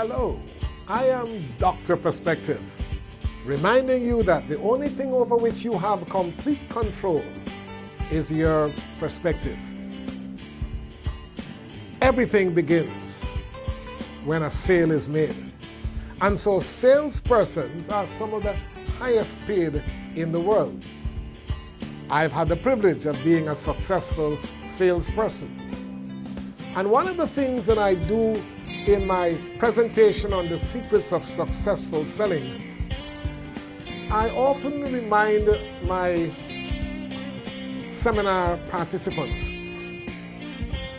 Hello, I am Dr. Perspective, reminding you that the only thing over which you have complete control is your perspective. Everything begins when a sale is made. And so salespersons are some of the highest paid in the world. I've had the privilege of being a successful salesperson. And one of the things that I do in my presentation on the secrets of successful selling, I often remind my seminar participants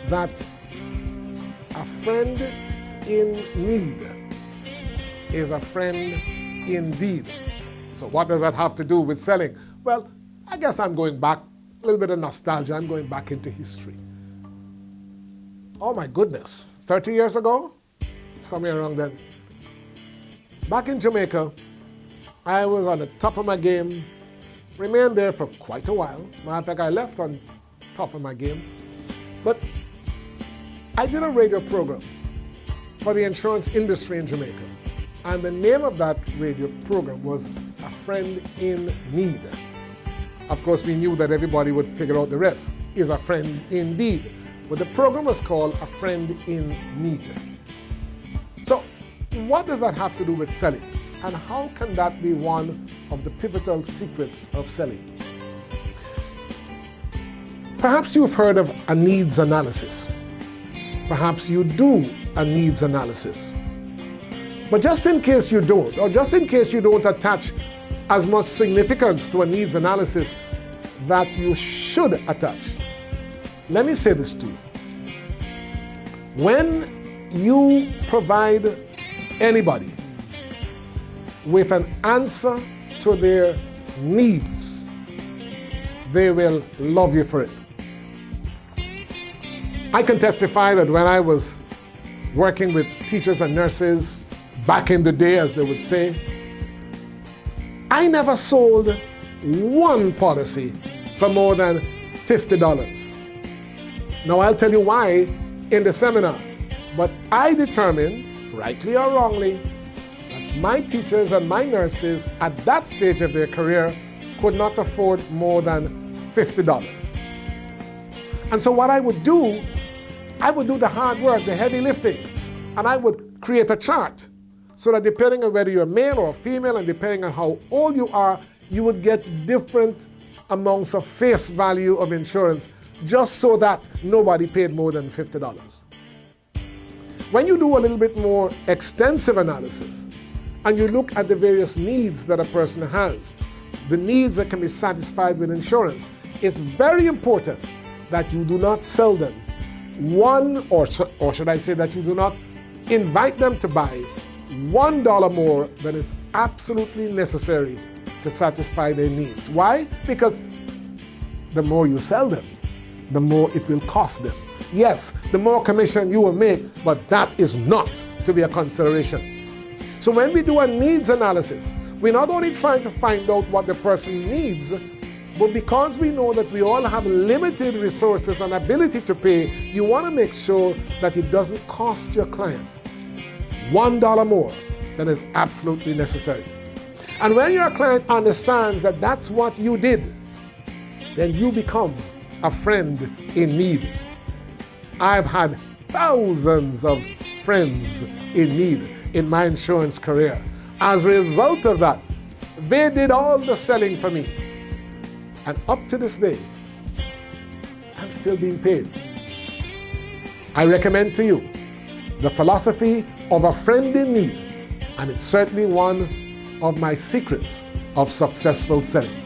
that a friend in need is a friend indeed. So what does that have to do with selling? Well, I guess I'm going back, a little bit of nostalgia, I'm going back into history. Oh my goodness, 30 years ago, somewhere around then, back in Jamaica, I was on the top of my game, remained there for quite a while. Matter of fact, I left on top of my game. But I did a radio program for the insurance industry in Jamaica. And the name of that radio program was A Friend in Need. Of course, we knew that everybody would figure out the rest. Is a friend indeed. But the program was called A Friend in Need. So what does that have to do with selling? And how can that be one of the pivotal secrets of selling? Perhaps you've heard of a needs analysis. Perhaps you do a needs analysis. But just in case you don't, or just in case you don't attach as much significance to a needs analysis that you should attach, let me say this to you. When you provide anybody with an answer to their needs, they will love you for it. I can testify that when I was working with teachers and nurses back in the day, as they would say, I never sold one policy for more than $50. Now I'll tell you why in the seminar, but I determined, rightly or wrongly, that my teachers and my nurses at that stage of their career could not afford more than $50. And so what I would do the hard work, the heavy lifting, and I would create a chart so that depending on whether you're male or female and depending on how old you are, you would get different amounts of face value of insurance just so that nobody paid more than $50. When you do a little bit more extensive analysis and you look at the various needs that a person has, the needs that can be satisfied with insurance, it's very important that you do not sell them one, or should I say that you do not invite them to buy $1 more than is absolutely necessary to satisfy their needs. Why? Because the more you sell them, the more it will cost them. Yes, the more commission you will make, but that is not to be a consideration. So when we do a needs analysis, we're not only trying to find out what the person needs, but because we know that we all have limited resources and ability to pay, you want to make sure that it doesn't cost your client $1 more than is absolutely necessary. And when your client understands that that's what you did, then you become a friend in need. I've had thousands of friends in need in my insurance career. As a result of that, they did all the selling for me. And up to this day, I'm still being paid. I recommend to you the philosophy of a friend in need, and it's certainly one of my secrets of successful selling.